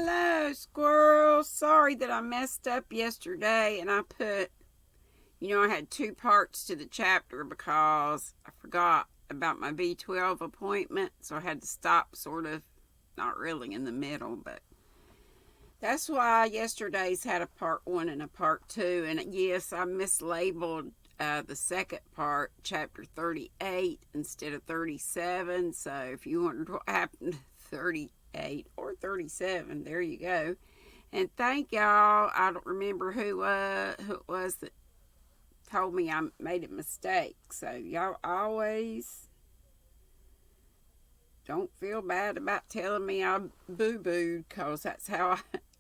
Hello, squirrel. Sorry that I messed up yesterday and I put, I had two parts to the chapter because I forgot about my B12 appointment, so I had to stop sort of, not really in the middle, but that's why yesterday's had a part one and a part two. And yes, I mislabeled the second part, chapter 38, instead of 37. So if you wondered what happened to 38 or 37, there you go. And thank y'all. I don't remember who it was that told me I made a mistake. So y'all always don't feel bad about telling me I boo-booed, because that's how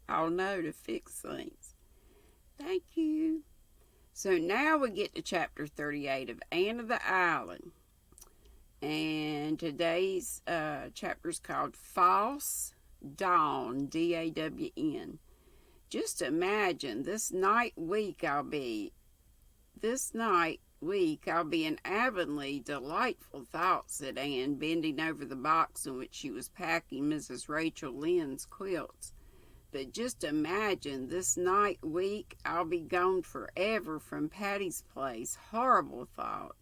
I'll know to fix things. Thank you. So now we get to chapter 38 of Anne of the Island. And today's chapter is called False Dawn, D-A-W-N. Just imagine this night week I'll be in Avonlea. Delightful thoughts, said Anne, bending over the box in which she was packing Mrs. Rachel Lynde's quilts. But just imagine this night week I'll be gone forever from Patty's place. Horrible thought.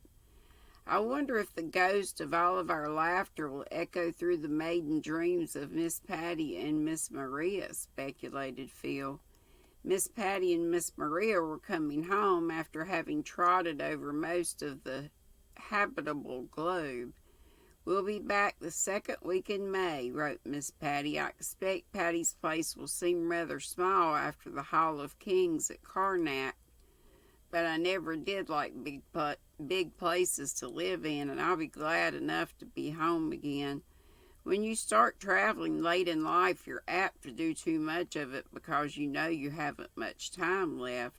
I wonder if the ghost of all of our laughter will echo through the maiden dreams of Miss Patty and Miss Maria, speculated Phil. Miss Patty and Miss Maria were coming home after having trotted over most of the habitable globe. We'll be back the second week in May, wrote Miss Patty. I expect Patty's place will seem rather small after the Hall of Kings at Karnak, but I never did like big places to live in, and I'll be glad enough to be home again. When you start traveling late in life, you're apt to do too much of it because you know you haven't much time left,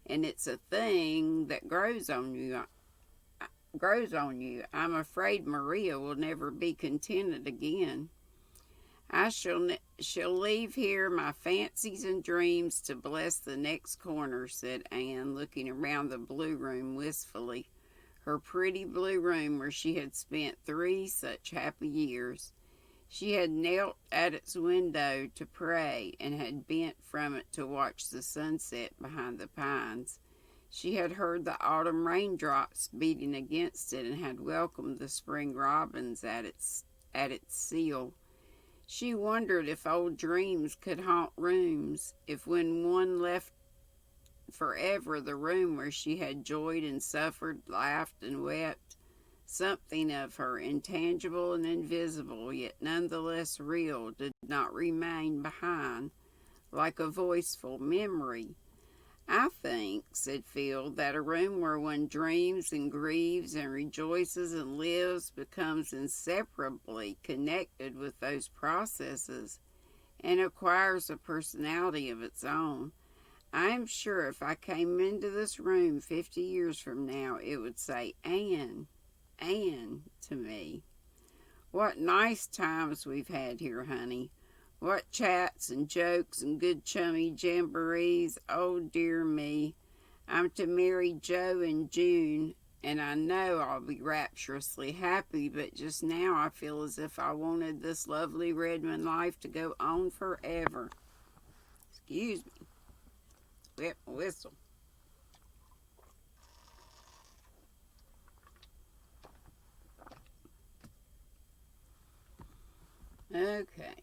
and it's a thing that grows on you. I'm afraid Maria will never be contented again. I shall leave here my fancies and dreams to bless the next corner, said Anne, looking around the blue room wistfully, her pretty blue room where she had spent 3 such happy years. She had knelt at its window to pray and had bent from it to watch the sunset behind the pines. She had heard the autumn raindrops beating against it and had welcomed the spring robins at its seal. She wondered if old dreams could haunt rooms, if when one left forever the room where she had joyed and suffered, laughed and wept, something of her, intangible and invisible, yet nonetheless real, did not remain behind, like a voiceful memory. I think, said Phil, that a room where one dreams and grieves and rejoices and lives becomes inseparably connected with those processes and acquires a personality of its own. I am sure if I came into this room 50 years from now, it would say, Anne, Anne, to me. What nice times we've had here, honey. What chats and jokes and good chummy jamborees. Oh, dear me. I'm to marry Joe in June, and I know I'll be rapturously happy, but just now I feel as if I wanted this lovely Redmond life to go on forever. Excuse me. Wet my whistle. Okay.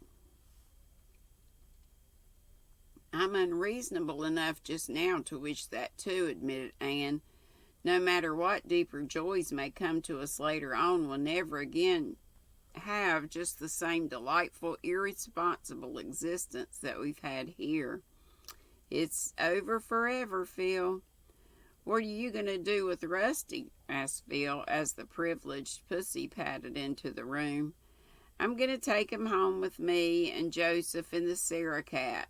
I'm unreasonable enough just now to wish that too, admitted Anne. No matter what deeper joys may come to us later on, we'll never again have just the same delightful, irresponsible existence that we've had here. It's over forever, Phil. What are you going to do with Rusty? Asked Phil as the privileged pussy padded into the room. I'm going to take him home with me and Joseph and the Sarah cat,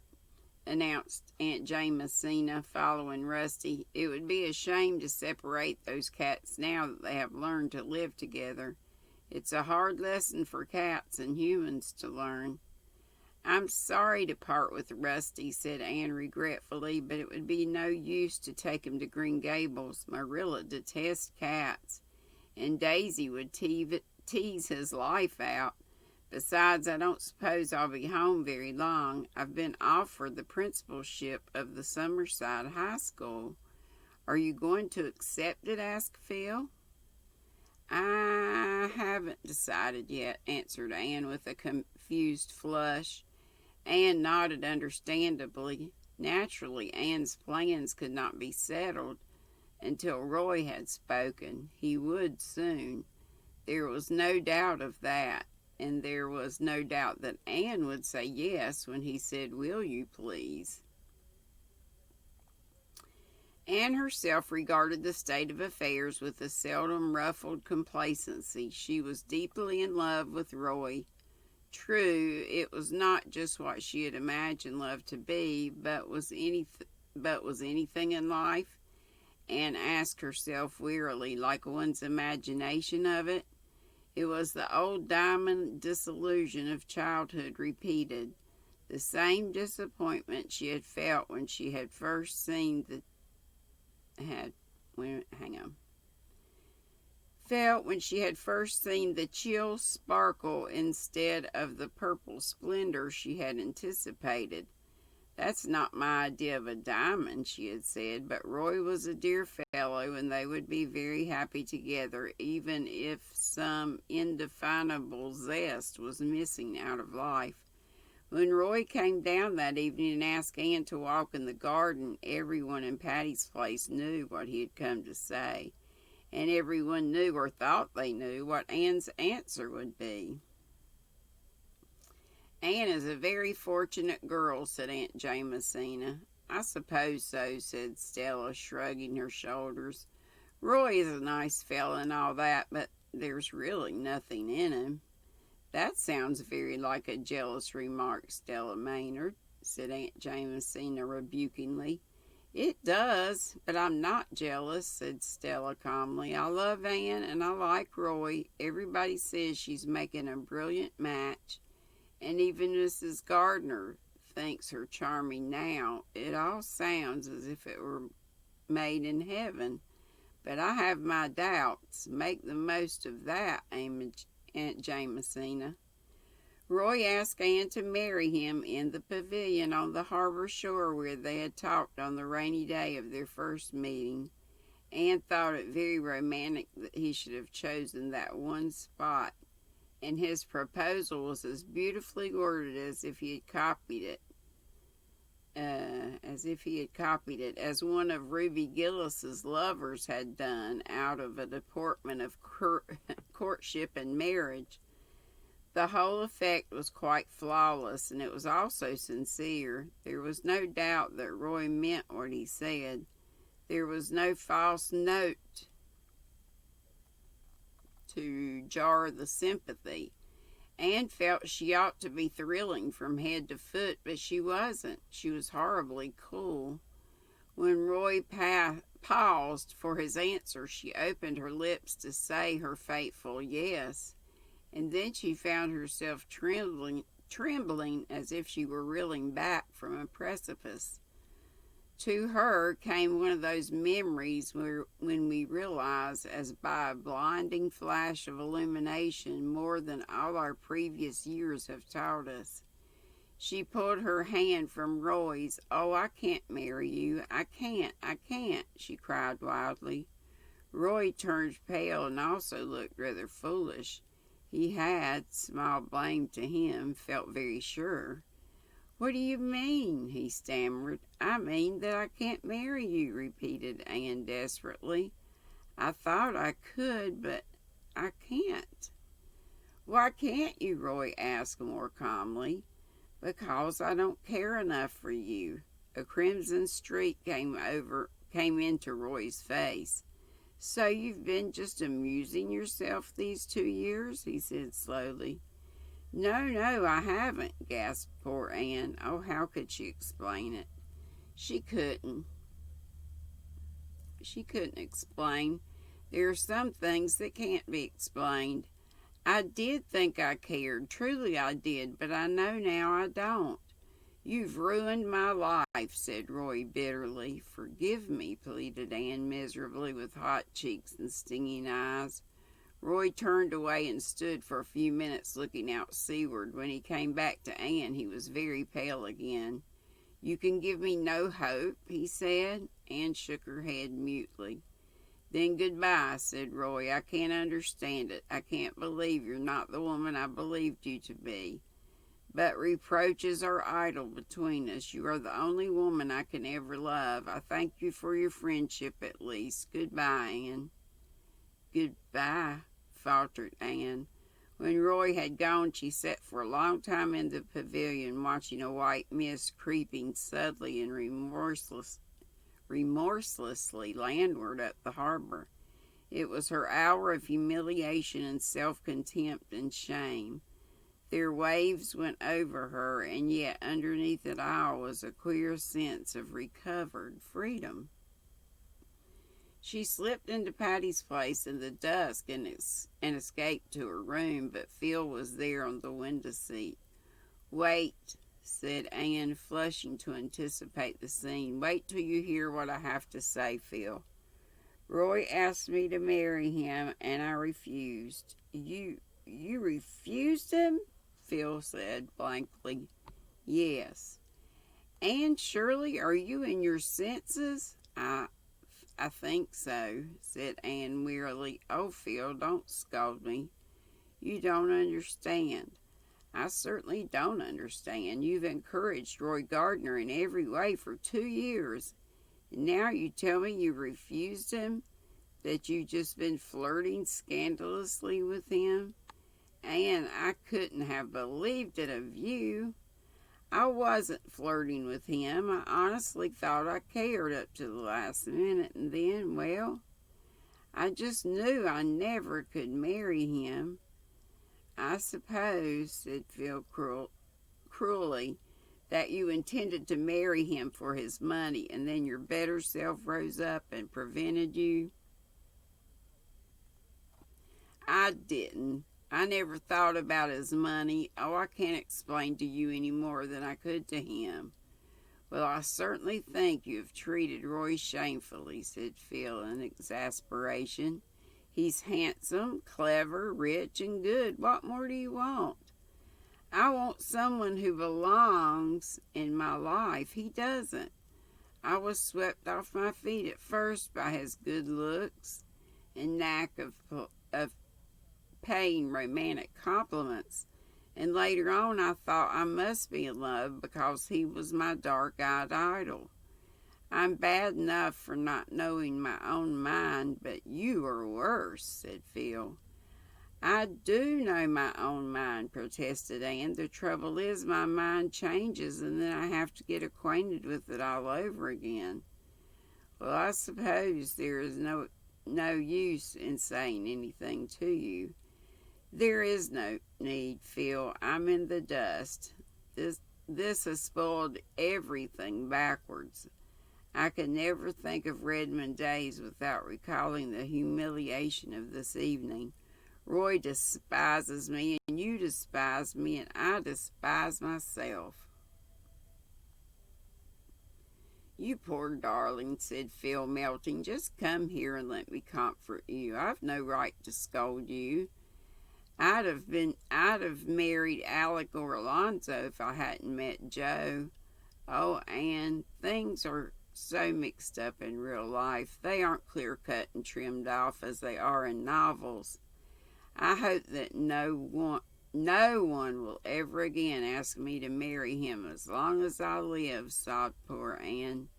announced Aunt Jamesina, following Rusty. It would be a shame to separate those cats now that they have learned to live together. It's a hard lesson for cats and humans to learn. I'm sorry to part with Rusty, said Anne regretfully, but it would be no use to take him to Green Gables. Marilla detests cats, and Daisy would tease his life out. Besides, I don't suppose I'll be home very long. I've been offered the principalship of the Summerside High School. Are you going to accept it? Asked Phil. I haven't decided yet, answered Anne with a confused flush. Anne nodded understandably. Naturally, Anne's plans could not be settled until Roy had spoken. He would soon. There was no doubt of that, and there was no doubt that Anne would say yes when he said, "Will you please?" Anne herself regarded the state of affairs with a seldom ruffled complacency. She was deeply in love with Roy. True, it was not just what she had imagined love to be, but was anything in life? Anne asked herself wearily, like one's imagination of it. It was the old diamond disillusion of childhood repeated. The same disappointment she had felt when she had first seen the chill sparkle instead of the purple splendor she had anticipated. "That's not my idea of a diamond," she had said, but Roy was a dear fellow and they would be very happy together, even if some indefinable zest was missing out of life. When Roy came down that evening and asked Anne to walk in the garden, everyone in Patty's Place knew what he had come to say, and everyone knew or thought they knew what Anne's answer would be. "Anne is a very fortunate girl," said Aunt Jamesina. "I suppose so," said Stella, shrugging her shoulders. "Roy is a nice fellow and all that, but there's really nothing in him." "That sounds very like a jealous remark, Stella Maynard," said Aunt Jamesina rebukingly. "It does, but I'm not jealous," said Stella calmly. "I love Anne and I like Roy. Everybody says she's making a brilliant match, and even Mrs. Gardner thinks her charming now. It all sounds as if it were made in heaven, but I have my doubts. Make the most of that, Aunt Jamesina." Roy asked Anne to marry him in the pavilion on the harbor shore where they had talked on the rainy day of their first meeting. Anne thought it very romantic that he should have chosen that one spot, and his proposal was as beautifully worded as if he had copied it, as one of Ruby Gillis's lovers had done out of a deportment of courtship and marriage. The whole effect was quite flawless, and it was also sincere. There was no doubt that Roy meant what he said. There was no false note to jar the sympathy. Anne felt she ought to be thrilling from head to foot, but she wasn't. She was horribly cool. When Roy paused for his answer, she opened her lips to say her fateful yes, and then she found herself trembling as if she were reeling back from a precipice. To her came one of those memories when we realize, as by a blinding flash of illumination, more than all our previous years have taught us. She pulled her hand from Roy's. "Oh, I can't marry you. I can't, she cried wildly. Roy turned pale and also looked rather foolish. He had, small blame to him, felt very sure. "What do you mean?" he stammered. "I mean that I can't marry you," repeated Anne desperately. "I thought I could, but I can't." "Why can't you?" Roy asked more calmly. "Because I don't care enough for you." A crimson streak came into Roy's face. "So you've been just amusing yourself these 2 years?" he said slowly. No, I haven't," gasped poor Anne. Oh, how could she explain it? She couldn't explain. There are some things that can't be explained. "I did think I cared, truly I did, but I know now I don't." "You've ruined my life," said Roy bitterly. "Forgive me," pleaded Anne miserably with hot cheeks and stinging eyes. Roy turned away and stood for a few minutes looking out seaward. When he came back to Anne, he was very pale again. "You can give me no hope," he said. Anne shook her head mutely. "Then goodbye," said Roy. "I can't understand it. I can't believe you're not the woman I believed you to be. But reproaches are idle between us. You are the only woman I can ever love. I thank you for your friendship at least. Goodbye, Anne." "Goodbye," faltered Anne. When Roy had gone, she sat for a long time in the pavilion, watching a white mist creeping subtly and remorselessly landward up the harbor. It was her hour of humiliation and self-contempt and shame. Their waves went over her, and yet underneath it all was a queer sense of recovered freedom. She slipped into Patty's place in the dusk and escaped to her room, but Phil was there on the window seat. "Wait," said Anne, flushing to anticipate the scene. "Wait till you hear what I have to say, Phil. Roy asked me to marry him, and I refused." You refused him?" Phil said blankly. "Yes." "Anne Shirley, are you in your senses?" I think so," said Anne wearily. "Oh, Phil, don't scold me. You don't understand." "I certainly don't understand. You've encouraged Roy Gardner in every way for 2 years. And now you tell me you refused him, that you've just been flirting scandalously with him. Anne, I couldn't have believed it of you." "I wasn't flirting with him. I honestly thought I cared up to the last minute, and then, well, I just knew I never could marry him." "I suppose," said Phil cruelly, "that you intended to marry him for his money, and then your better self rose up and prevented you." "I didn't. I never thought about his money. Oh, I can't explain to you any more than I could to him." "Well, I certainly think you have treated Roy shamefully," said Phil in exasperation. "He's handsome, clever, rich, and good. What more do you want?" "I want someone who belongs in my life. He doesn't. I was swept off my feet at first by his good looks and knack of paying romantic compliments, and later on I thought I must be in love because he was my dark-eyed idol. I'm bad enough for not knowing my own mind, but you are worse," said Phil. "I do know my own mind," protested Anne. "The trouble is my mind changes, and then I have to get acquainted with it all over again." "Well, I suppose there is no use in saying anything to you." "There is no need, Phil. I'm in the dust. This has spoiled everything backwards. I can never think of Redmond days without recalling the humiliation of this evening. Roy despises me, and you despise me, and I despise myself." "You poor darling," said Phil, melting. "Just come here and let me comfort you. I've no right to scold you. I'd have married Alec or Alonzo if I hadn't met Joe. Oh, Anne, things are so mixed up in real life. They aren't clear-cut and trimmed off as they are in novels. I hope that no one will ever again ask me to marry him as long as I live," sobbed poor Anne,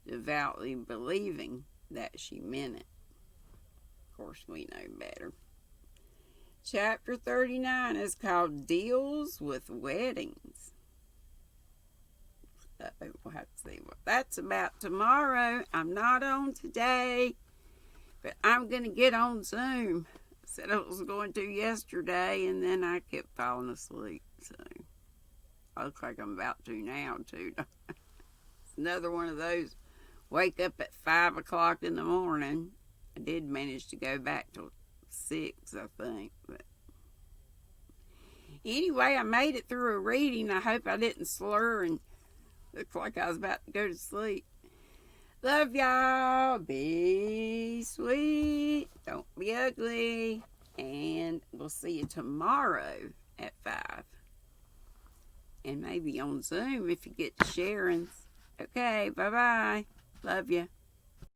devoutly believing that she meant it. Of course, we know better. Chapter 39 is called Deals with Weddings. We'll have to see what that's about tomorrow. I'm not on today, but I'm going to get on Zoom. I said I was going to yesterday, and then I kept falling asleep. So I look like I'm about to now, too. It's another one of those wake up at 5 o'clock in the morning. I did manage to go back till 6, I think. But anyway, I made it through a reading. I hope I didn't slur and look like I was about to go to sleep. Love y'all. Be sweet. Don't be ugly. And we'll see you tomorrow at 5. And maybe on Zoom if you get to Sharon's. Okay, bye-bye. Love you.